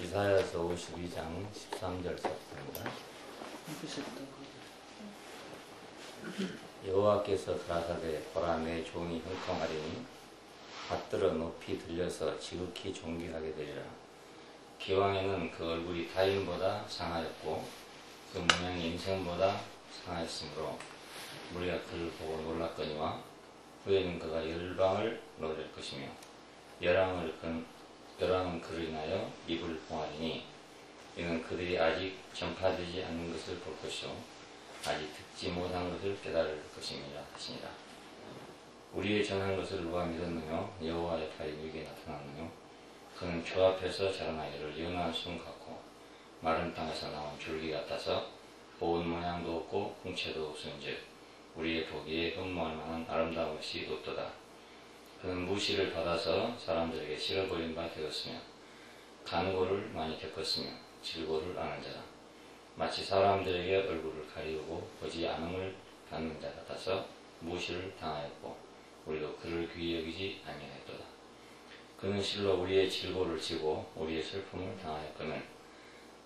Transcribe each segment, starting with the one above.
이사야서 52장 13절서부터입니다. 여호와께서 가라사대 보라 내 종이 형통하리니 받들어 높이 들려서 지극히 존귀하게 되리라. 기왕에는 그 얼굴이 타인보다 상하였고 그 모양이 인생보다 상하였으므로 우리가 그를 보고 놀랐거니와 후에는 그가 열방을 노릴 것이며 열왕은 그를 인하여 입을 봉하리니 이는 그들이 아직 전파되지 않는 것을 볼 것이요 아직 듣지 못한 것을 깨달을 것임이라 하시니라. 우리의 전한 것을 누가 믿었느냐? 여호와의 팔이 누구에게 나타났느냐? 그는 주 앞에서 자라나기를 연한 순 같고 마른 땅에서 나온 줄기 같아서 보은 모양도 없고 궁체도 없은즉 우리의 보기에 흠모할 만한 아름다운 것이 없도다. 그는 무시를 받아서 사람들에게 싫어보인 바 되었으며 간고를 많이 겪었으며 질고를 아는 자라. 마치 사람들에게 얼굴을 가리우고 보지 않음을 받는 자 같아서 무시를 당하였고 우리도 그를 귀히 여기지 아니하였도다. 그는 실로 우리의 질고를 지고 우리의 슬픔을 당하였거늘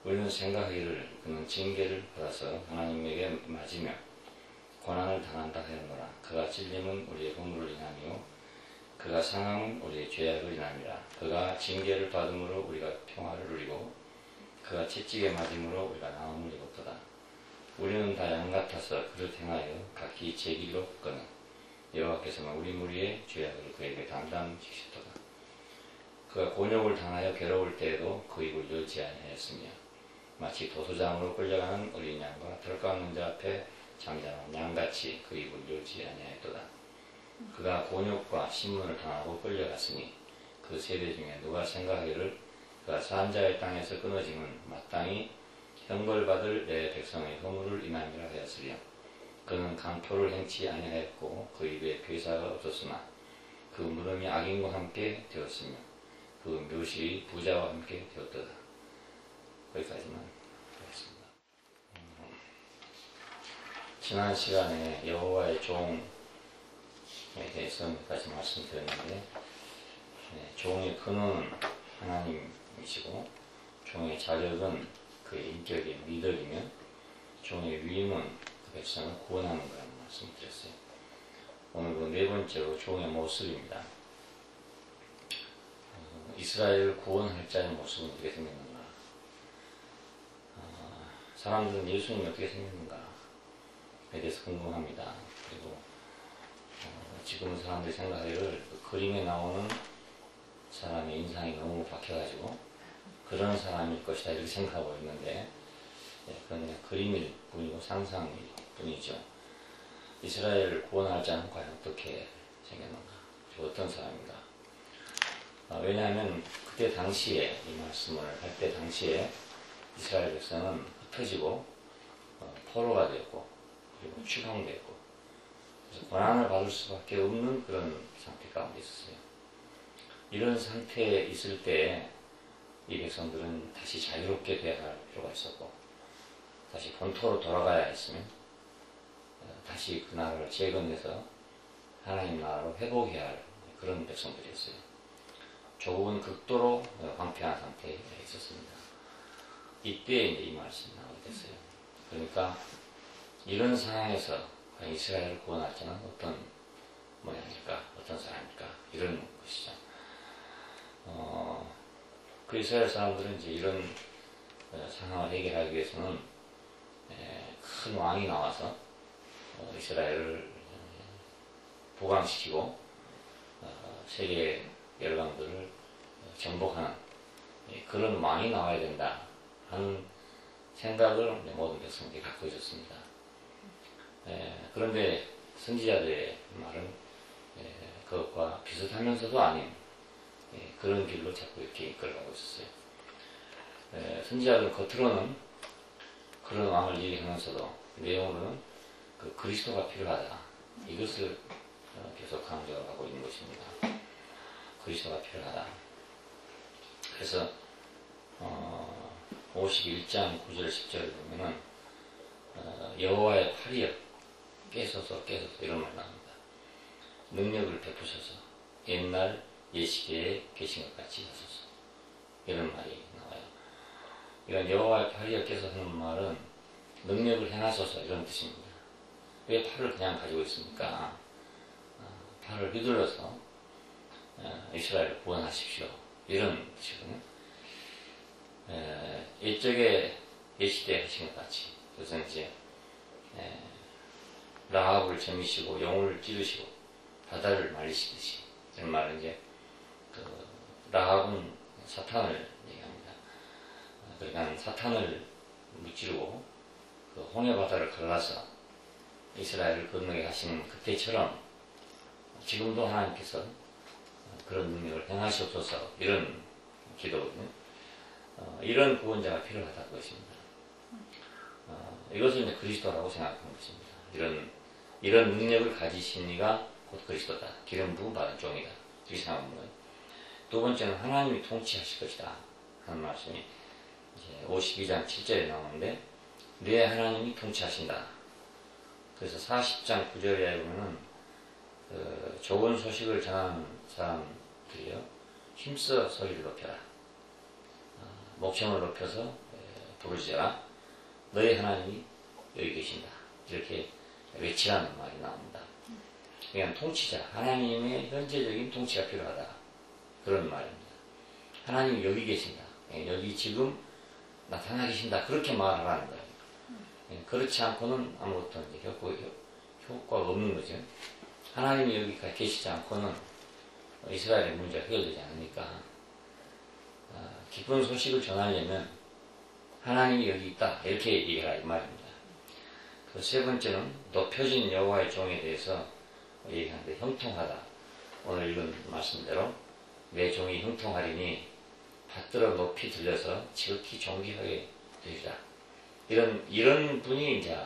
우리는 생각하기를 그는 징계를 받아서 하나님에게 맞으며 고난을 당한다 하였노라. 그가 찔림은 우리의 허물을 인하며 그가 상함은 우리의 죄악을 인함이라. 그가 징계를 받음으로 우리가 평화를 누리고 그가 채찍에 맞음으로 우리가 나음을 입었도다. 우리는 다 양 같아서 그를 행하여 각기 제 길로 걷거늘 여호와께서는 우리 무리의 죄악을 그에게 담당 지시도다. 그가 곤욕을 당하여 괴로울 때에도 그 입을 열지 아니하였으며 마치 도소장으로 끌려가는 어린 양과 덜 깎는 자 앞에 잠잠한 양같이 그 입을 열지 아니하였도다. 그가 곤욕과 신문을 당하고 끌려갔으니 그 세대 중에 누가 생각하기를 그가 산자의 땅에서 끊어짐은 마땅히 형벌받을 내 백성의 허물을 인함이라 하였으며 그는 강포를 행치 아니하였고 그 입에 괴사가 없었으나 그 물음이 악인과 함께 되었으며 그 묘실이 부자와 함께 되었도다. 거기까지만 하겠습니다. 지난 시간에 여호와의 종에 대해서 몇 가지 말씀드렸는데 종의 근원은 하나님이시고 종의 자격은 그의 인격의 미덕이며 종의 위임은 그 백성을 구원하는 거라는 말씀을 드렸어요. 오늘 그 네 번째로 종의 모습입니다. 이스라엘을 구원할 자의 모습은 어떻게 생겼는가? 사람들은 예수님이 어떻게 생겼는가에 대해서 궁금합니다. 그리고 지금 사람들이 생각하기를 그 그림에 나오는 사람의 인상이 너무 박혀가지고 그런 사람일 것이다 이렇게 생각하고 있는데 그건 그냥 그림일 뿐이고 상상일 뿐이죠. 이스라엘을 구원할 자는 과연 어떻게 생겼는가? 어떤 사람인가? 왜냐하면 그때 당시에 이 말씀을 할 때 당시에 이스라엘 백성은 흩어지고 포로가 되었고 그리고 추방되었고 그래서 고난을 받을 수밖에 없는 그런 상태 가운데 있었어요. 이런 상태에 있을 때 이 백성들은 다시 자유롭게 되어야 할 필요가 있었고 다시 본토로 돌아가야 했으면 다시 그 나라를 재건해서 하나님 나라로 회복해야 할 그런 백성들이었어요. 조국은 극도로 황폐한 상태에 있었습니다. 이때 이제 이 말씀이 나오게 됐어요. 그러니까 이런 상황에서 이스라엘을 구원할 자는 어떤 모양일까? 어떤 사람일까? 이런 것이죠. 그 이스라엘 사람들은 이제 이런 상황을 해결하기 위해서는 큰 왕이 나와서 이스라엘을 부강시키고 세계 열강들을 정복하는 그런 왕이 나와야 된다 하는 생각을 모든 백성들이 갖고 있었습니다. 그런데 선지자들의 말은 그것과 비슷하면서도 아닌 그런 길로 자꾸 이렇게 이끌어가고 있었어요. 선지자들은 겉으로는 그런 왕을 얘기하면서도 내용으로는 그 그리스도가 필요하다. 이것을 계속 강조하고 있는 것입니다. 그리스도가 필요하다. 그래서 51장 9절 10절을 보면은 여호와의 팔이여 깨소서 이런 말 나옵니다. 능력을 베푸셔서 옛날 예시계에 계신 것 같이 하소서 이런 말이 나와요. 이건 여호와의 팔이 껴서 하는 말은 능력을 행하소서 이런 뜻입니다. 왜 팔을 그냥 가지고 있습니까? 팔을 휘둘러서 이스라엘을 구원하십시오. 이런 뜻이거든요. 이쪽에 예시대 하신 것 같이. 그래서 이제 라합을 점이시고 영혼을 찌르시고 바다를 말리시듯이 이런 말은 이제 라합은 사탄을 얘기합니다. 그러니까 사탄을 무찌르고 홍해 바다를 갈라서 이스라엘을 건너게 하신 그때처럼 지금도 하나님께서 그런 능력을 행하시옵소서 이런 기도거든요. 이런 구원자가 필요하다고 했습니다. 이것을 이제 그리스도라고 생각하는 것입니다. 이런 능력을 가지신 이가 곧 그리스도다. 기름 부음 받은 종이다. 이렇게 생각하는 거예요. 두 번째는 하나님이 통치하실 것이다 하는 말씀이 이제 52장 7절에 나오는데 내 하나님이 통치하신다. 그래서 40장 9절에 보면은 좋은 소식을 전하는 사람들이요 힘써 소리를 높여라. 목청을 높여서 부르짖어라. 너희 하나님이 여기 계신다. 이렇게 외치라는 말이 나옵니다. 그냥 통치자, 하나님의 현재적인 통치가 필요하다. 그런 말입니다. 하나님이 여기 계신다. 여기 지금 나타나 계신다. 그렇게 말하라는 거예요. 그렇지 않고는 아무것도 이제 효과가 없는 거죠. 하나님이 여기 계시지 않고는 이스라엘의 문제가 해결되지 않으니까 기쁜 소식을 전하려면 하나님이 여기 있다. 이렇게 얘기하라 이 말입니다. 그 세 번째는 높여진 여호와의 종에 대해서 얘기하는데 형통하다. 오늘 읽은 말씀대로 내 종이 형통하리니 받들어 높이 들려서 지극히 존귀하게 되리라. 이런 분이 이제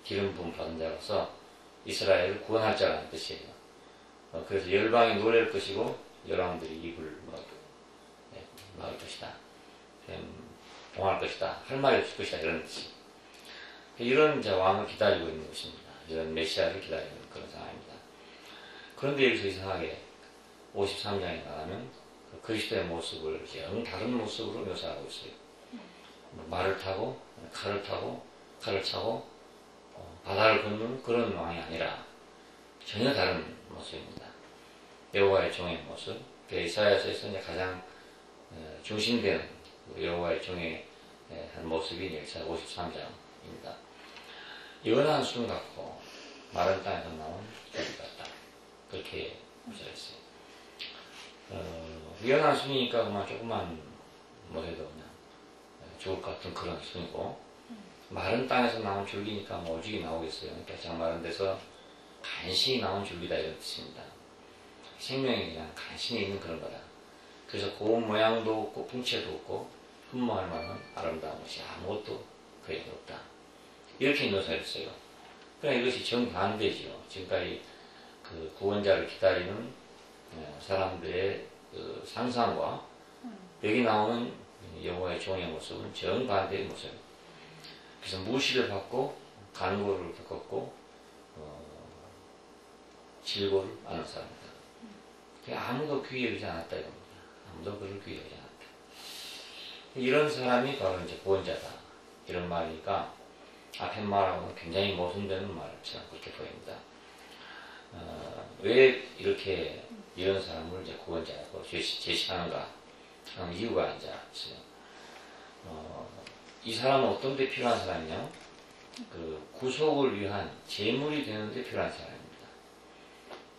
기름 부음 받은 자로서 이스라엘을 구원할 자라는 뜻이에요. 그래서 열방이 노래할 것이고 열왕들이 입을 막을 것이다. 봉할 것이다. 할 말이 없을 것이다. 이런 뜻이. 이런 이제 왕을 기다리고 있는 것입니다. 이런 메시아를 기다리는 그런 상황입니다. 그런데 여기서 이상하게 53장에 나가면 그리스도의 모습을 영 다른 모습으로 묘사하고 있어요. 말을 타고 칼을 차고 바다를 걷는 그런 왕이 아니라 전혀 다른 모습입니다. 여호와의 종의 모습. 이사야서에서 이제 가장 중심되는 여호와의 종의 한 모습이 이사야 53장입니다. 연한 순 같고 마른 땅에서 나온 줄기 같다. 그렇게 묘사했어요. 연한 순이니까 그만 조금만 해도 그냥 죽을 것 같은 그런 순이고 마른 땅에서 나온 줄기니까 오직이 나오겠어요. 그러니까 장 마른 데서 간신히 나온 줄기다 이런 뜻입니다. 생명이 그냥 간신히 있는 그런 거다. 그래서 고운 모양도 없고 풍채도 없고 흠모할 만한 아름다운 것이 아무것도 그에게 없다. 이렇게 묘사했어요. 그러니까 이것이 정반대지요. 지금까지 그 구원자를 기다리는 사람들의 그 상상과 여기 나오는 여호와의 종의 모습은 정반대의 모습입니다. 그래서 무시를 받고 간고를 겪었고 질고를 하는 사람이다. 아무도 귀히 여기지 않았다 이겁니다. 아무도 그를 귀히 여기지 않았다. 이런 사람이 바로 이제 구원자다. 이런 말이니까 앞에 말하고는 굉장히 모순되는 말처럼 그렇게 보입니다. 왜 이렇게 이런 사람을 이제 구원자라고 제시하는가 하는 이유가 이제 있어요. 이 사람은 어떤 데 필요한 사람이냐? 그 구속을 위한 제물이 되는데 필요한 사람입니다.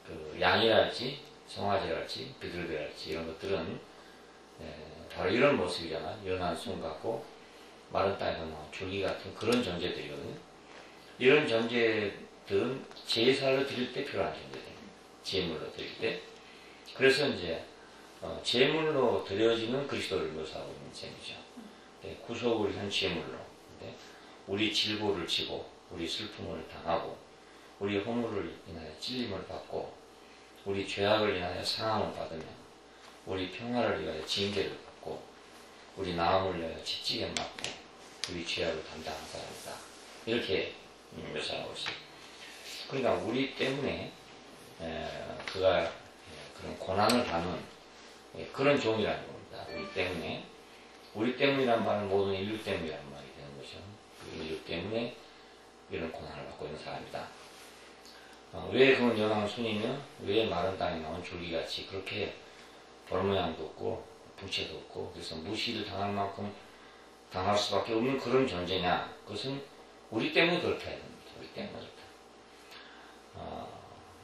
그 양이랄지 송아지랄지 비둘기랄지 이런 것들은 바로 이런 모습이잖아. 연한 순 같고 마른 땅에서 나온 줄기 같은 그런 존재들이거든요. 이런 존재들은 제사를 드릴 때 필요한 존재들, 제물로 드릴 때. 그래서 이제 제물로 드려지는 그리스도를 묘사하고 있는 셈이죠. 구속을 위한 제물로. 우리 질고를 지고 우리 슬픔을 당하고 우리 허물을 인하여 찔림을 받고 우리 죄악을 인하여 상함을 받으며 우리 평화를 위하여 징계를 받고 우리 나음을 위하여 채찍에 맞고 우리 죄악을 담당한 사람이다. 이렇게 묘사하고 있어요. 그러니까 우리 때문에 그가 그런 고난을 받는 그런 종이라는 겁니다. 우리 때문에 우리 때문이란 말은 모든 인류 때문이란 말이 되는 거죠. 그 인류 때문에 이런 고난을 받고 있는 사람이다. 왜 그건 연왕 순이며 왜 마른 땅에 나온 줄기같이 그렇게 볼 모양도 없고 부채도 없고 그래서 무시를 당할 만큼 당할 수밖에 없는 그런 존재냐? 그것은 우리 때문에 그렇게 해야 됩니다. 우리 때문에 그렇다.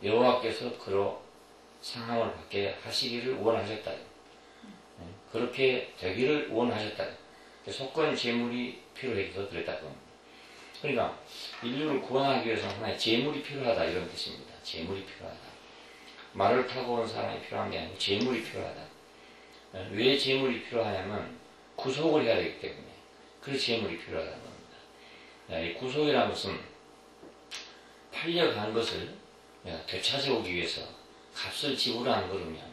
여호와께서 그로 상함을 받게 하시기를 원하셨다. 그렇게 되기를 원하셨다. 속건 제물이 필요해서 그랬다. 그러니까 인류를 구원하기 위해서 하나의 제물이 필요하다 이런 뜻입니다. 제물이 필요하다. 말을 타고 온 사람이 필요한 게 아니고 제물이 필요하다. 왜 제물이 필요하냐면 구속을 해야 되기 때문에 그래서 제물이 필요하다는 겁니다. 이 구속이라는 것은 팔려간 것을 되찾아오기 위해서 값을 지불하는 걸 의미합니다.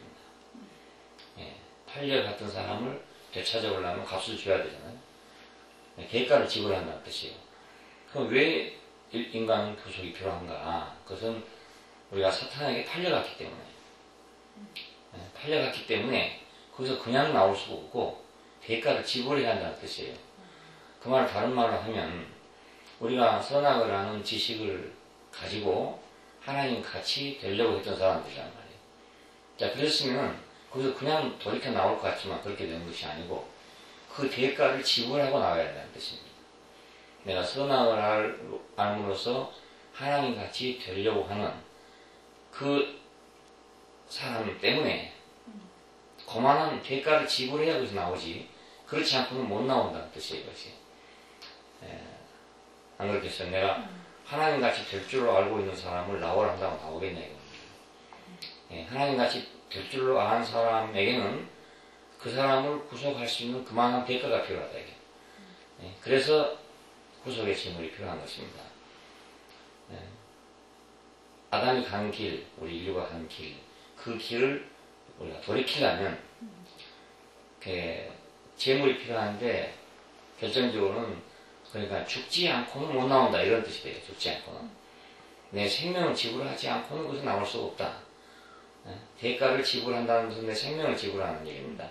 팔려갔던 사람을 되찾아오려면 값을 줘야 되잖아요. 대가를 지불한다는 뜻이에요. 그럼 왜 인간은 구속이 필요한가? 그것은 우리가 사탄에게 팔려갔기 때문에 팔려갔기 때문에 거기서 그냥 나올 수가 없고 대가를 지불해야 한다는 뜻이에요. 그 말을 다른 말로 하면 우리가 선악을 아는 지식을 가지고 하나님 같이 되려고 했던 사람들이란 말이에요. 자, 그랬으면 거기서 그냥 돌이켜 나올 것 같지만 그렇게 되는 것이 아니고 그 대가를 지불하고 나와야 된다는 뜻입니다. 내가 선악을 알므로써 하나님 같이 되려고 하는 그 사람 때문에 그만한 대가를 지불해야 거기서 나오지 그렇지 않고는 못 나온다는 뜻이에요. 이것이. 안 그렇겠어요? 내가 하나님 같이 될 줄로 알고 있는 사람을 나오라 한다고 나오겠냐 이겁니다. 하나님 같이 될 줄로 아는 사람에게는 그 사람을 구속할 수 있는 그만한 대가가 필요하다. 이게. 그래서 구속의 제물이 필요한 것입니다. 아담이 간 길, 우리 인류가 간 길, 그 길을 우리가 돌이키려면 제물이 필요한데 결정적으로는 그러니까 죽지 않고는 못 나온다 이런 뜻이 돼요. 죽지 않고는 내 생명을 지불하지 않고는 그것은 나올 수가 없다. 대가를 지불한다는 것은 내 생명을 지불하는 얘기입니다.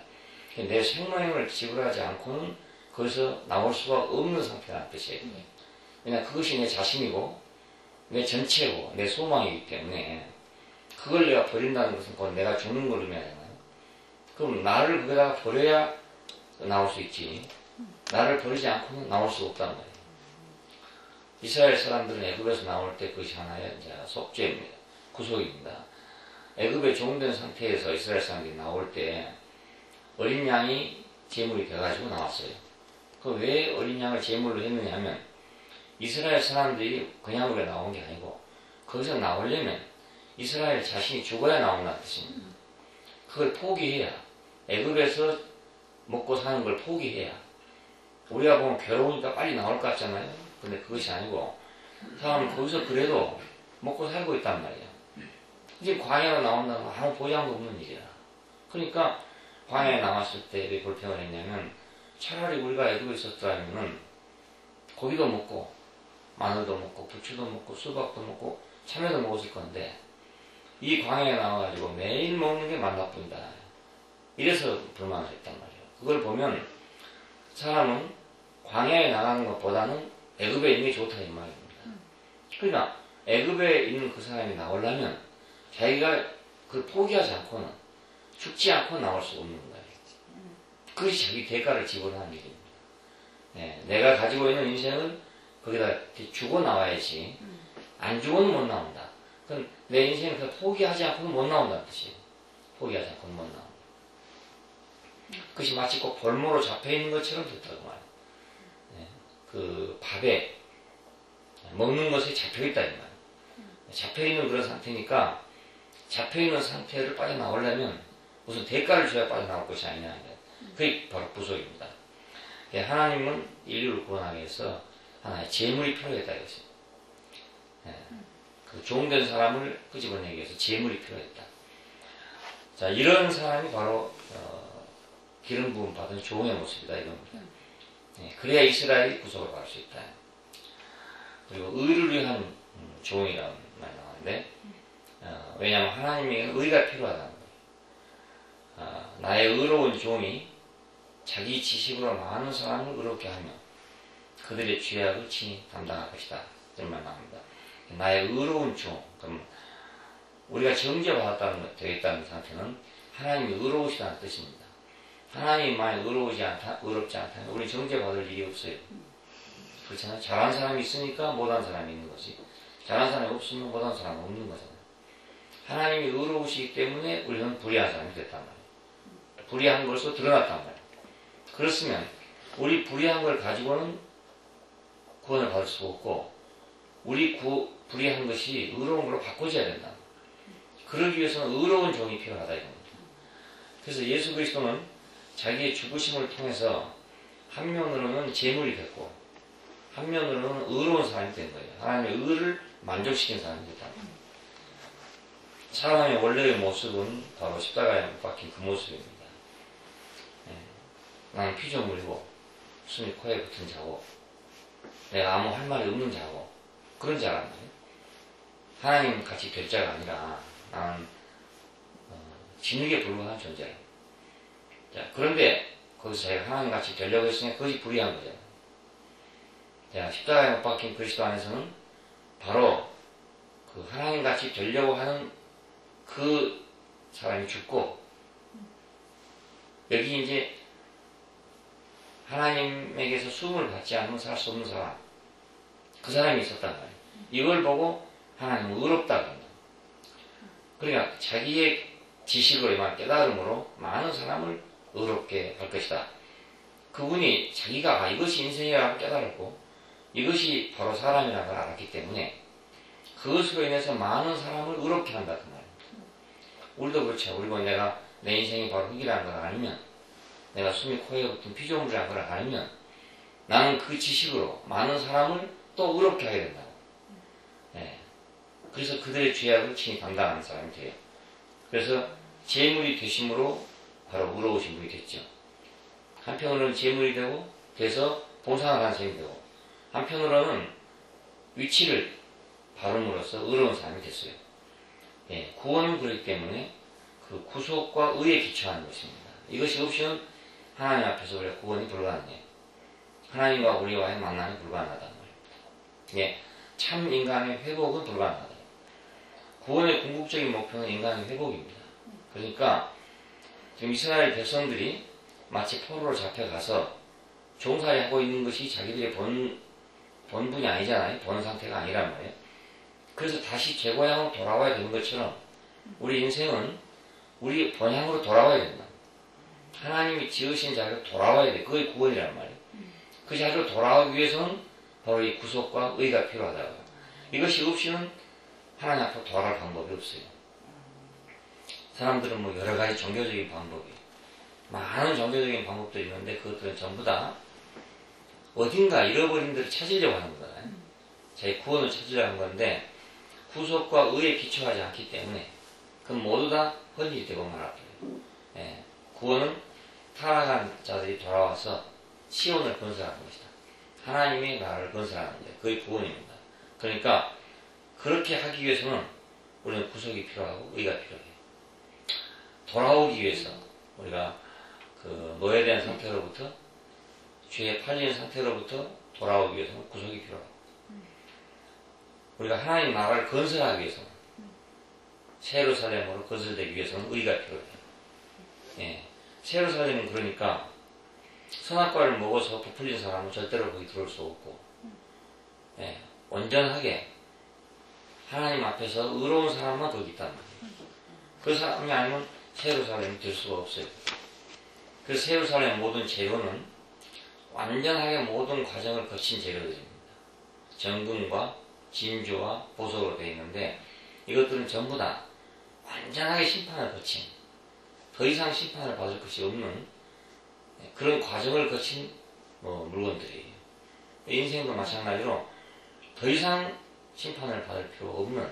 내 생명을 지불하지 않고는 거기서 나올 수가 없는 상태라는 뜻이에요. 왜냐하면 그것이 내 자신이고 내 전체고 내 소망이기 때문에 그걸 내가 버린다는 것은 곧 내가 죽는 걸 의미하잖아요. 그럼 나를 거기다가 버려야 나올 수 있지. 나를 버리지 않고는 나올 수가 없단 말이에요. 이스라엘 사람들은 애굽에서 나올 때 그것이 하나의 이제 속죄입니다. 구속입니다. 애굽에 종된 상태에서 이스라엘 사람들이 나올 때 어린 양이 제물이 돼가지고 나왔어요. 그 왜 어린 양을 제물로 했느냐 하면 이스라엘 사람들이 그냥 그래 나온 게 아니고 거기서 나오려면 이스라엘 자신이 죽어야 나온다는 뜻입니다. 그걸 포기해야 애굽에서 먹고 사는 걸 포기해야 우리가 보면 괴로우니까 빨리 나올 것 같잖아요. 근데 그것이 아니고 사람은 거기서 그래도 먹고 살고 있단 말이에요. 이제 광야로 나온다는 건 아무 보장도 없는 일이야. 그러니까 광야에 나왔을 때 왜 불평을 했냐면 차라리 우리가 애굽에 있었다면은 고기도 먹고 마늘도 먹고 부추도 먹고 수박도 먹고 참외도 먹었을 건데 이 광야에 나와가지고 매일 먹는 게 만나뿐이다. 이래서 불만을 했단 말이에요. 그걸 보면 사람은 광야에 나가는 것보다는 애굽에 있는 게 좋다 이 말입니다. 그러니까 애굽에 있는 그 사람이 나오려면 자기가 그걸 포기하지 않고는 죽지 않고 나올 수 없는 거예요. 그것이 자기 대가를 지불하는 일입니다. 내가 가지고 있는 인생은 거기다 주고 나와야지 안 주고는 못 나온다. 그럼 내 인생을 포기하지 않고는 못 나온다는 뜻이에요. 포기하지 않고는 못 나온다. 그것이 마치 꼭 볼모로 잡혀있는 것처럼 됐다고 말해요. 그 밥에 먹는 것에 잡혀있다 이 말이에요. 잡혀있는 그런 상태니까 잡혀있는 상태를 빠져나오려면 무슨 대가를 줘야 빠져나올 것이 아니냐. 그게 바로 구속입니다. 하나님은 인류를 구원하기 위해서 하나의 제물이 필요했다 이것입니다. 그 종된 사람을 끄집어내기 위해서 제물이 필요했다. 자, 이런 사람이 바로 기름 부음 받은 종의 모습이다 이겁니다. 그래야 이스라엘이 구속을 받을 수 있다. 그리고 의를 위한 종이라는 말이 나오는데 왜냐하면 하나님에게 의가 필요하다는 거예요. 나의 의로운 종이 자기 지식으로 많은 사람을 의롭게 하며 그들의 죄악을 친히 담당할 것이다. 이런 말 나옵니다. 나의 의로운 종, 그럼 우리가 정죄받았다는 되겠다는 상태는 하나님이 의로우시다는 뜻입니다. 하나님이 만약 의롭지 않다면 우리 정죄받을 일이 없어요. 그렇잖아요. 잘한 사람이 있으니까 못한 사람이 있는 거지. 잘한 사람이 없으면 못한 사람은 없는 거잖아요. 하나님이 의로우시기 때문에 우리는 불의한 사람이 됐단 말이에요. 불의한 것으로 드러났단 말이에요. 그렇으면 우리 불의한 걸 가지고는 구원을 받을 수 없고 우리 불의한 것이 의로운 걸로 바꿔져야 된다. 그러기 위해서는 의로운 종이 필요하다 이겁니다. 그래서 예수 그리스도는 자기의 죽으심을 통해서 한면으로는 제물이 됐고 한면으로는 의로운 사람이 된 거예요. 하나님의 의를 만족시킨 사람이 됐다. 사람의 원래의 모습은 바로 십자가에 못 박힌 그 모습입니다. 나는 피조물이고 숨이 코에 붙은 자고 내가 아무 할 말이 없는 자고 그런 자란 말이에요. 하나님 같이 될 자가 아니라 나는 진흙에 불과한 존재예요. 자, 그런데 거기서 자기가 하나님 같이 되려고 했으니까 그것이 불의한 거잖아요. 자, 십자가에 못 박힌 그리스도 안에서는 바로 그 하나님 같이 되려고 하는 그 사람이 죽고 여기 이제 하나님에게서 수음을 받지 않으면 살 수 없는 사람 그 사람이 있었단 말이에요. 이걸 보고 하나님은 의롭다 그런다. 그러니까 자기의 지식으로만 깨달음으로 많은 사람을 의롭게 할 것이다. 그분이 자기가 이것이 인생이라고 깨달았고 이것이 바로 사람이라는 걸 알았기 때문에 그것으로 인해서 많은 사람을 의롭게 한다 그 말입니다. 우리도 그렇죠. 우리가 내가 내 인생이 바로 흙이라는 걸 알면 내가 숨이 코에 붙은 피조물이라는 걸 알면 나는 그 지식으로 많은 사람을 또 의롭게 하게 된다고. 네. 그래서 그들의 죄악을 친히 담당하는 사람이 돼요. 그래서 제물이 되심으로 바로 의로우신 분이 됐죠. 한편으로는 제물이 되고 돼서 봉상을 하는 셈이 되고 한편으로는 위치를 바름으로써 의로운 사람이 됐어요. 예, 구원은 그렇기 때문에 그 구속과 의에 기초하는 것입니다. 이것이 없이는 하나님 앞에서 우리가 구원이 불가능해요. 하나님과 우리와의 만남이 불가능하다는 말입니다. 예, 참 인간의 회복은 불가능하다. 구원의 궁극적인 목표는 인간의 회복입니다. 그러니까 지금 이스라엘 백성들이 마치 포로로 잡혀가서 종살이 하고 있는 것이 자기들의 본분이 아니잖아요. 본 상태가 아니란 말이에요. 그래서 다시 제 고향으로 돌아와야 되는 것처럼 우리 인생은 우리 본향으로 돌아와야 된다. 하나님이 지으신 자리로 돌아와야 돼. 그게 구원이란 말이에요. 그 자리로 돌아오기 위해서는 바로 이 구속과 의가 필요하다고요. 이것이 없이는 하나님 앞으로 돌아갈 방법이 없어요. 사람들은 뭐 여러 가지 종교적인 방법이 많은 종교적인 방법도 있는데 그것들은 전부 다 어딘가 잃어버린 데를 찾으려고 하는 거잖아요. 자기 구원을 찾으려고 하는 건데 구속과 의에 기초하지 않기 때문에 그건 모두 다 헛일이 되고 말아요. 예, 구원은 타락한 자들이 돌아와서 시온을 건설하는 것이다. 하나님의 나라를 건설하는 데 그게 구원입니다. 그러니까 그렇게 하기 위해서는 우리는 구속이 필요하고 의가 필요해요. 돌아오기 위해서 우리가 그 노예된 상태로부터 죄에 팔린 상태로부터 돌아오기 위해서는 구속이 필요하고 우리가 하나님 나라를 건설하기 위해서는 새 예루살렘으로 건설되기 위해서는 의가 필요해요. 예, 새 예루살렘은 그러니까 선악과를 먹어서 부풀린 사람은 절대로 거기 들어올 수 없고 예, 온전하게 하나님 앞에서 의로운 사람만 거기 있단 말이에요. 그 사람이 아니면 새 예루살렘이 될 수가 없어요. 그래서 새 예루살렘 모든 재료는 완전하게 모든 과정을 거친 재료들입니다. 정금과 진주와 보석으로 되어 있는데 이것들은 전부 다 완전하게 심판을 거친 더 이상 심판을 받을 것이 없는 그런 과정을 거친 물건들이에요. 인생도 마찬가지로 더 이상 심판을 받을 필요 없는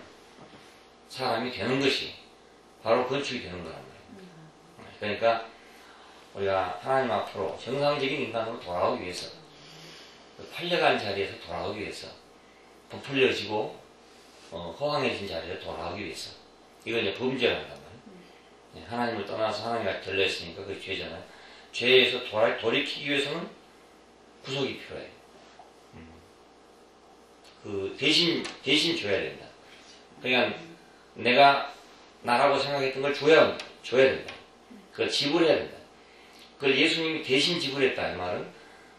사람이 되는 것이 바로 건축이 되는 거란 말이에요. 그러니까 우리가 하나님 앞으로 정상적인 인간으로 돌아오기 위해서 팔려간 자리에서 돌아오기 위해서 부풀려지고 허황해진 자리에 돌아오기 위해서 이걸 이제 범죄를 한단 말이에요. 하나님을 떠나서 하나님과 결례했으니까 그게 죄잖아요. 죄에서 돌이키기 위해서는 구속이 필요해요. 그 대신 줘야 된다. 그러니까 내가 나라고 생각했던 걸 줘야 된다. 그걸 지불해야 된다. 그걸 예수님이 대신 지불했다. 이 말은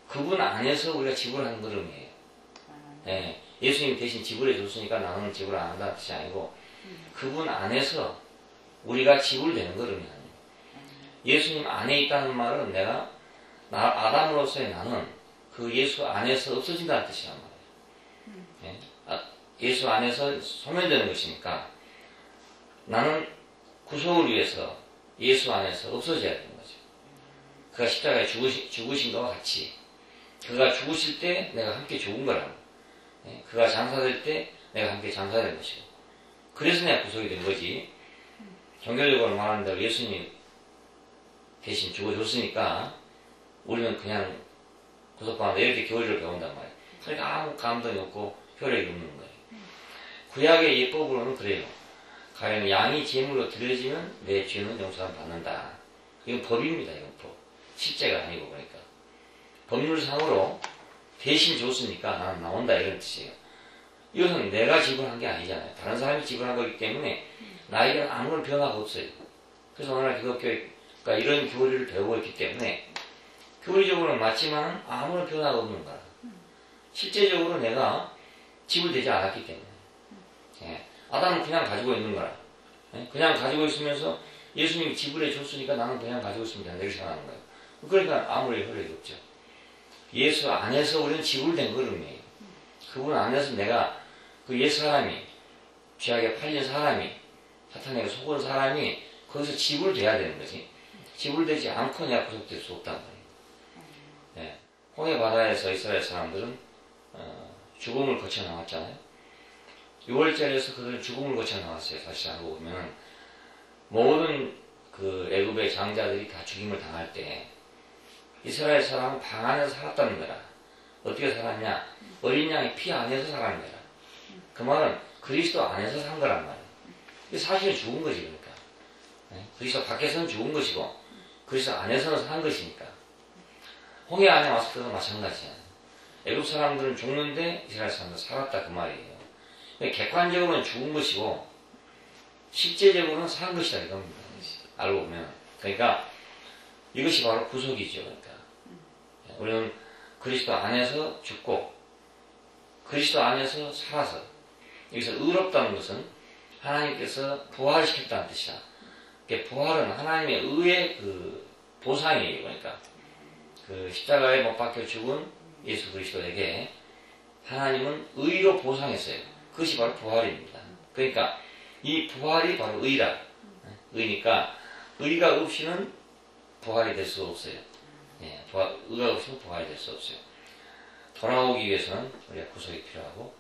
그분 안에서 우리가 지불하는 걸음이에요. 예, 예수님이 대신 지불해 줬으니까 나는 지불 안 한다는 뜻이 아니고 그분 안에서 우리가 지불되는 걸음이에요. 예수님 안에 있다는 말은 내가 아담으로서의 나는 그 예수 안에서 없어진다는 뜻이란 말이에요. 예수 안에서 소멸되는 것이니까 나는 구속을 위해서 예수 안에서 없어져야 되는 거죠. 그가 십자가에 죽으신 것과 같이 그가 죽으실 때 내가 함께 죽은 거라고. 그가 장사될 때 내가 함께 장사된 것이고 그래서 내가 구속이 된 거지. 종교적으로 말한다고 예수님이 대신 죽어줬으니까 우리는 그냥 구속받는다 이렇게 교리를 배운단 말이에요. 그러니까 아무 감동이 없고 효력이 없는 거예요. 구약의 예법으로는 그래요. 가령 양이 제물로 드려지면 내 죄는 용서를 받는다. 이건 법입니다. 이건 법. 실제가 아니고 그러니까 법률상으로 대신 줬으니까 나는 나온다 이런 뜻이에요. 이것은 내가 지불한 게 아니잖아요. 다른 사람이 지불한 거기 때문에 나에게는 아무런 변화가 없어요. 그래서 오늘 기독교가 이런 교리를 배우고 있기 때문에 교리적으로는 맞지만 아무런 변화가 없는 거라. 실제적으로 내가 지불되지 않았기 때문에. 아담은 그냥 가지고 있는 거라. 그냥 가지고 있으면서 예수님이 지불해 줬으니까 나는 그냥 가지고 있으면 된다 이렇게 생각하는 거예요. 그러니까 아무리 효력이 없죠. 예수 안에서 우리는 지불된 걸음이에요. 그분 안에서 내가 그 옛 사람이 죄악에 팔린 사람이 사탄에게 속은 사람이 거기서 지불돼야 되는 거지. 지불되지 않고 내가 구속될 수 없다는 거예요. 홍해 바다에서 이스라엘 사람들은 죽음을 거쳐 나왔잖아요. 6월절에서 그들은 죽음을 거쳐 나왔어요. 사실 알고 보면 모든 그 애굽의 장자들이 다 죽임을 당할 때 이스라엘 사람은 방 안에서 살았다는 거라. 어떻게 살았냐? 어린 양의 피 안에서 살았는 거라. 그 말은 그리스도 안에서 산 거란 말이에요. 이게 사실은 죽은 거지 그러니까. 그리스도 밖에서는 죽은 것이고 그리스도 안에서는 산 것이니까. 홍해 안에 왔을 때도 마찬가지야. 애굽 사람들은 죽는데 이스라엘 사람들은 살았다 그 말이에요. 객관적으로는 죽은 것이고 실제적으로는 산 것이다 이겁니다. 알고 보면. 그러니까 이것이 바로 구속이죠. 그러니까 우리는 그리스도 안에서 죽고 그리스도 안에서 살아서 여기서 의롭다는 것은 하나님께서 부활시켰다는 뜻이다. 부활은 하나님의 의의 그 보상이에요. 그러니까 그 십자가에 못 박혀 죽은 예수 그리스도에게 하나님은 의로 보상했어요. 그것이 바로 부활입니다. 그러니까 이 부활이 바로 의라. 의니까 의가 없이는 부활이 될 수 없어요. 의가 없이는 부활이 될 수 없어요. 돌아오기 위해서는 우리가 구속이 필요하고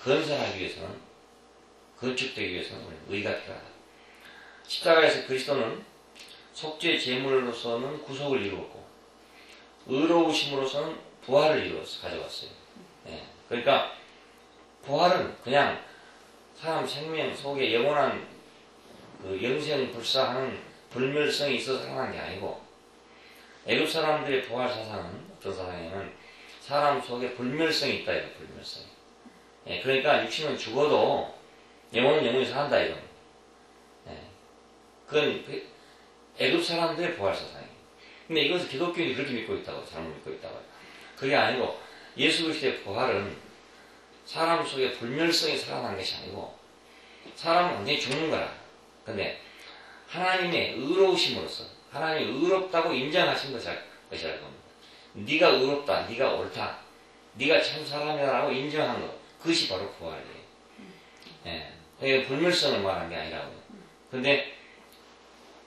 건설하기 위해서는 건축되기 위해서는 우리는 의가 필요하다. 십자가에서 그리스도는 속죄 제물로서는 구속을 이루었고 의로우심으로서는 부활을 이루어서 가져왔어요. 그러니까 부활은 그냥 사람 생명 속에 영원한 그 영생불사하는 불멸성이 있어서 살아난 게 아니고 애굽 사람들의 부활 사상은 어떤 사상이냐면 사람 속에 불멸성이 있다 이거 불멸성이. 그러니까 육신은 죽어도 영혼은 영원히 산다 이거. 그건 애굽 사람들의 부활 사상이에요. 근데 이것을 기독교인이 그렇게 믿고 있다고 잘못 믿고 있다고. 그게 아니고 예수 그리스도의 부활은 사람 속에 불멸성이 살아난 것이 아니고 사람은 완전히 죽는 거라. 근데 하나님의 의로우심으로써 하나님이 의롭다고 인정하신 것이라는 겁니다. 네가 의롭다, 네가 옳다, 네가 참 사람이다라고 인정한 것, 그것이 바로 부활이에요. 그게 불멸성을 말한 게 아니라고요. 근데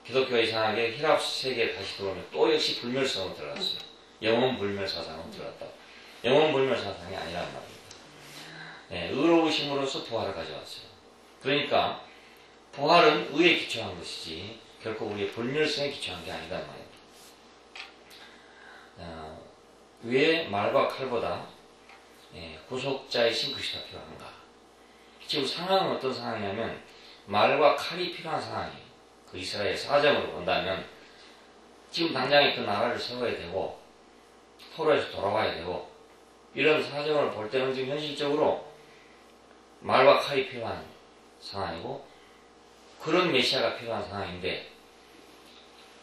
기독교가 이상하게 힐랍 세계에 다시 들어오면 또 역시 불멸성으로 들어갔어요. 영원 불멸 사상으로 들어갔다. 영원 불멸 사상이 아니란 말입니다. 의로우심으로써 부활을 가져왔어요. 그러니까 부활은 의에 기초한 것이지 결코 우리의 불멸성에 기초한 게 아니란 말입니다. 왜 말과 칼보다 구속자이신 그리스도가 필요한가? 지금 상황은 어떤 상황이냐면 말과 칼이 필요한 상황이에요. 그 이스라엘 사정으로 본다면 지금 당장에 그 나라를 세워야 되고 포로에서 돌아와야 되고 이런 사정을 볼 때는 지금 현실적으로 말과 칼이 필요한 상황이고 그런 메시아가 필요한 상황인데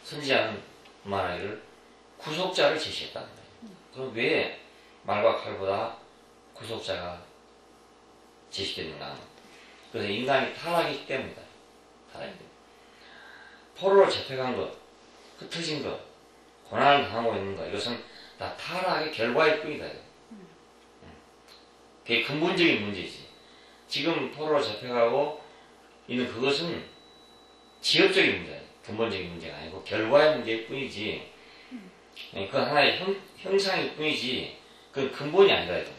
선지자는 말하기를 구속자를 제시했다. 그럼 왜 말과 칼보다 구속자가 제시됐는가? 그래서 인간이 타락이기 때문이다. 타락이기 때문에. 포로로 잡혀간 것, 흩어진 것, 고난을 당하고 있는 것, 이것은 다 타락의 결과일 뿐이다. 그게 근본적인 문제지. 지금 포로로 잡혀가고 있는 그것은 지역적인 문제야. 근본적인 문제가 아니고 결과의 문제일 뿐이지. 그건 하나의 형상일 뿐이지. 그건 근본이 아니다.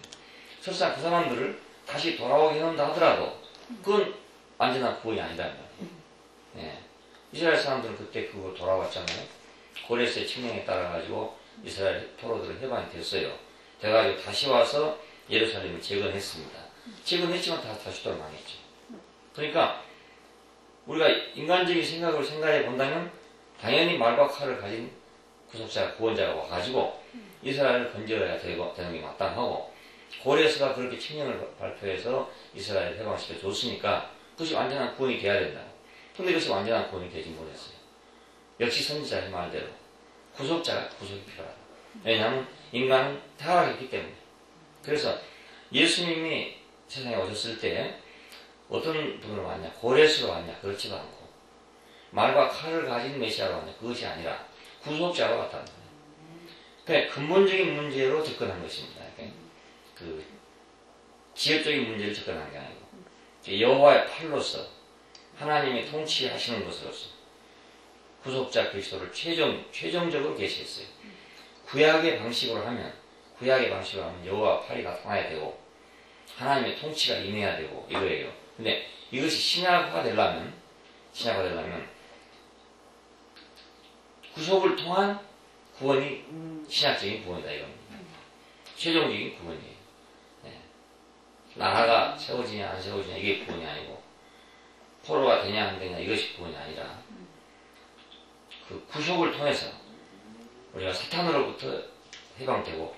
설사 그 사람들을 다시 돌아오게 한다 하더라도 그건 완전한 구원이 아니다. 예. 이스라엘 사람들은 그때 그거 돌아왔잖아요. 고레스의 칙령에 따라가지고 이스라엘 포로들은 해방이 됐어요. 돼가지고 다시 와서 예루살렘을 재건했습니다. 재건했지만 다시 또 망했죠. 그러니까 우리가 인간적인 생각으로 생각해 본다면 당연히 말과 칼을 가진 구속자가 구원자가 와가지고 이스라엘을 건져야 되는 게 마땅하고 고레스가 그렇게 칙령을 발표해서 이스라엘을 해방시켜 줬으니까 그것이 완전한 구원이 돼야 된다. 근데 그것이 완전한 구원이 되지 못했어요. 역시 선지자의 말대로 구속이 필요하다. 왜냐하면 인간은 타락했기 때문에. 그래서 예수님이 세상에 오셨을 때 어떤 분으로 왔냐? 고레스로 왔냐? 그렇지도 않고 말과 칼을 가진 메시아로 왔냐? 그것이 아니라 구속자로 왔다는 거예요. 그러니까 근본적인 문제로 접근한 것입니다. 그 지역적인 문제를 접근한 게 아니고 여호와의 팔로서 하나님이 통치하시는 것으로서 구속자 그리스도를 최종적으로 계시했어요. 구약의 방식으로 하면 여호와 팔이 나타나야 되고 하나님의 통치가 임해야 되고 이거예요. 근데 이것이 신약화 되려면 구속을 통한 구원이 신약적인 구원이다 이겁니다. 최종적인 구원이에요. 네. 나라가 세워지냐 안 세워지냐 이게 구원이 아니고 포로가 되냐 안 되냐 이것이 구원이 아니라 그 구속을 통해서 우리가 사탄으로부터 해방되고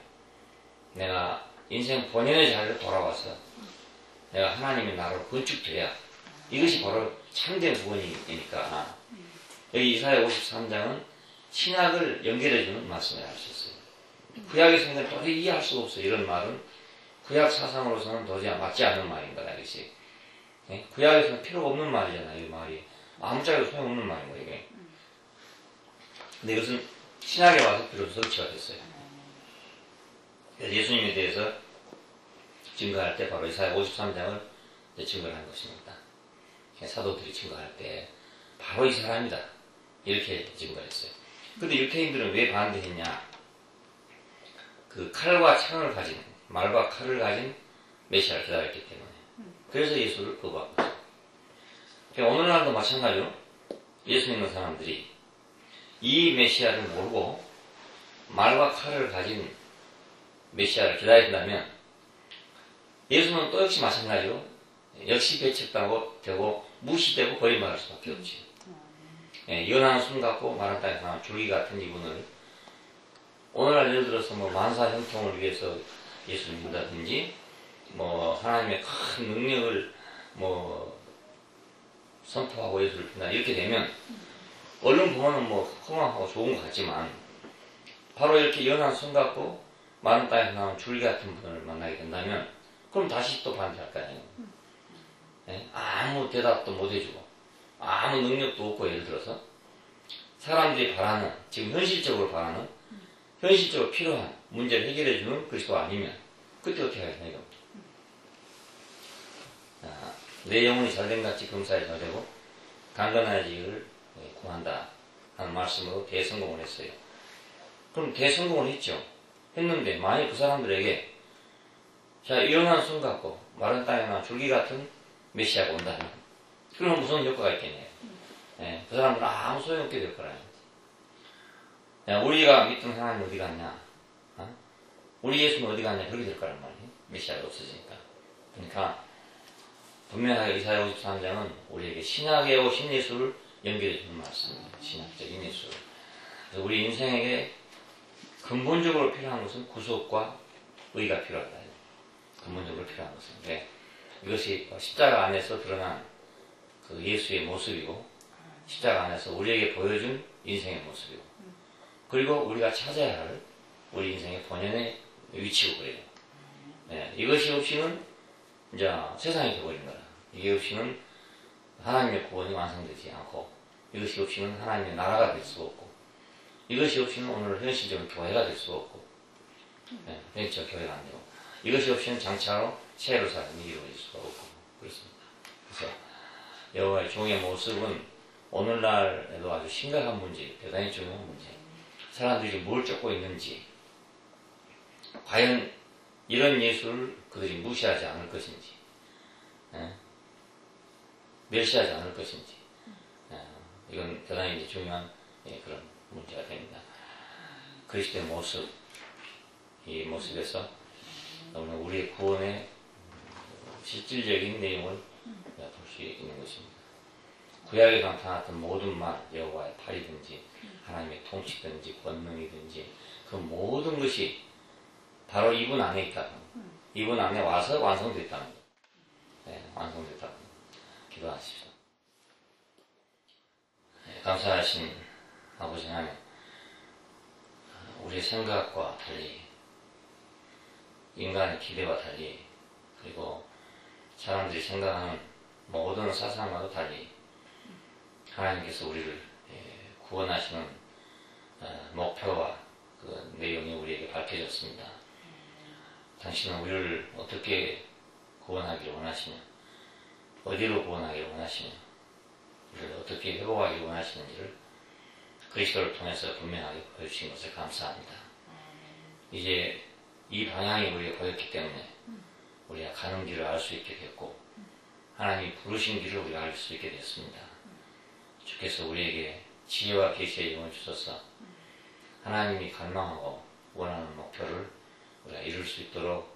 내가 인생 본연의 자리로 돌아와서 내가 하나님의 나라로 건축돼야 이것이 바로 참된 구원이니까 여기 이사야 53장은 신약을 연결해주는 말씀을 할 수 있어요. 구약에서는 도저히 이해할 수가 없어요. 이런 말은 구약 사상으로서는 도저히 맞지 않는 말인 거다. 이것이 구약에서는 필요가 없는 말이잖아요. 이 말이 아무짝에도 소용없는 말인 거예요. 이게. 근데 이것은 신약에 와서 비로소 설치가 됐어요. 그래서 예수님에 대해서 증거할 때 바로 이사야 53장을 증거를 한 것입니다. 사도들이 증거할 때 바로 이 사람이다 이렇게 증거했어요. 근데 유태인들은 왜 반대했냐? 그 칼과 창을 가진 말과 칼을 가진 메시아를 기다렸기 때문에 그래서 예수를 거부한 거죠. 그러니까 오늘날도 마찬가지로 예수 믿는 사람들이 이 메시아를 모르고 말과 칼을 가진 메시아를 기다린다면 예수는 또 역시 마찬가지로 역시 배척되고 무시되고 거짓말할 수밖에 없지. 연한 숨 같고 마른 땅에 상한 줄기 같은 이분을 오늘날 예를 들어서 만사 형통을 위해서 예수를 믿는다든지 하나님의 큰 능력을 선포하고 예수를 믿는다 이렇게 되면 얼른 보면 험하고 좋은 것 같지만 바로 이렇게 연한 숨 같고 마른 땅에 나온 줄기 같은 분을 만나게 된다면 그럼 다시 또 반대할 거 아니에요. 아무 대답도 못 해주고 아무 능력도 없고 예를 들어서 사람들이 바라는 지금 현실적으로 필요한 문제를 해결해주는 그리스도가 아니면 그때 어떻게 해야 되나 이겁니다. 내 영혼이 잘된 같이 금사에 잘되고 강건해지기를 구한다 하는 말씀으로 대성공을 했어요. 그럼 대성공을 했는데 만약 그 사람들에게 연한 숨 같고 마른 땅에 난 줄기 같은 메시아가 온다면 그러면 무슨 효과가 있겠네요. 그 사람들은 아무 소용없게 될 거라는 거지. 우리가 믿던 하나님 어디 갔냐? 우리 예수는 어디 갔냐? 그렇게 될 거란 말이에요. 메시아가 없어지니까. 그러니까 분명하게 이사야 53장은 우리에게 신약에 오신 예수를 연결해 주는 말씀입니다. 신약적인 예수를. 그래서 우리 인생에게 근본적으로 필요한 것은 구속과 의가 필요하다. 근본적으로 필요한 것은. 네. 이것이 십자가 안에서 드러난 그 예수의 모습이고, 십자가 안에서 우리에게 보여준 인생의 모습이고, 그리고 우리가 찾아야 할 우리 인생의 본연의 위치고 그래요. 네. 이것이 없이는 이제 세상이 되어버린 거라. 이게 없이는 하나님의 구원이 완성되지 않고, 이것이 없이는 하나님의 나라가 될 수가 없고, 이것이 없이는 오늘 현실적인 교회가 될 수가 없고, 현실적 교회가 안 되고, 이것이 없이는 장차로 새로 삶이 이루어질 수가 없고, 그렇습니다. 그래서 여호와의 종의 모습은 오늘날에도 아주 심각한 문제, 대단히 중요한 문제. 사람들이 뭘 쫓고 있는지, 과연 이런 예수를 그들이 무시하지 않을 것인지, 멸시하지 않을 것인지, 이건 대단히 중요한 그런 문제가 됩니다. 그리스도의 모습, 이 모습에서 우리의 구원의 실질적인 내용을 볼 수 있는 것입니다. 구약에 나타났던 모든 말, 여호와의 팔이든지 하나님의 통치든지 권능이든지 그 모든 것이 바로 이분 안에 있다는, 이분 안에 와서 완성됐다는 것. 네, 완성됐다는 것. 기도하십시오. 네, 감사하신 아버지 하나님, 우리의 생각과 달리, 인간의 기대와 달리, 그리고 사람들이 생각하는 모든 사상과도 달리 하나님께서 우리를 구원하시는 목표와 그 내용이 우리에게 밝혀졌습니다. 당신은 우리를 어떻게 구원하기를 원하시냐, 어디로 구원하기를 원하시냐, 우리를 어떻게 회복하기를 원하시는지를 그리스도를 통해서 분명하게 보여주신 것을 감사합니다. 이제 이 방향이 우리가 보였기 때문에 우리가 가는 길을 알 수 있게 됐고, 하나님이 부르신 길을 우리가 알 수 있게 됐습니다. 주께서 우리에게 지혜와 계시의 영을 주셔서 하나님이 갈망하고 원하는 목표를 우리가 이룰 수 있도록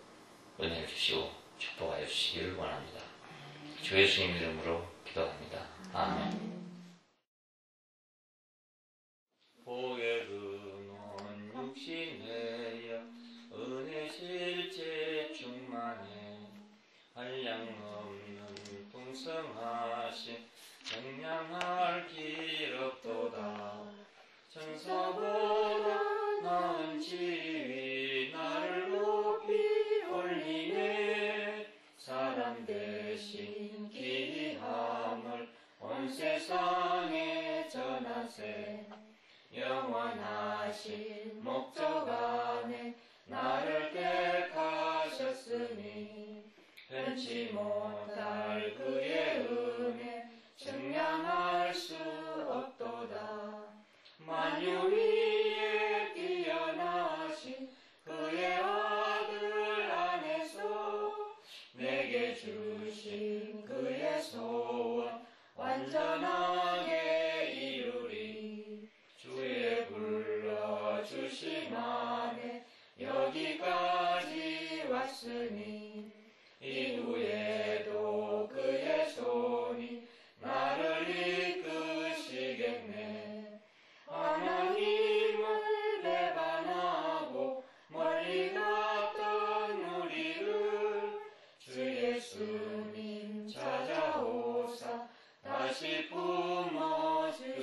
은혜를 주시고 축복하여 주시기를 원합니다. 주 예수님 이름으로 기도합니다. 아멘. 보혈은 온 육신에여 은혜 실제 충만해 한량없는 풍성하신 영량할 길 없도다. 천사보다 나은 지위 나를 높이 올리네. 사람 대신 귀함을 온 세상에 전하세. 영원하신 목적 안에 나를 택하셨으니 변치 못할 그의 은혜 증량할 수 없도다. 만유 위에 뛰어나신 그의 아들 안에서 내게 주신 그의 소원 완전하게 이루리. 주의 불러주심 안에 여기까지 왔으니 이후에도 그의 손이 나를 이끄시겠네. 하나님을 배반하고 멀리 갔던 우리를 주 예수님 찾아오사 다시 품어주셨네.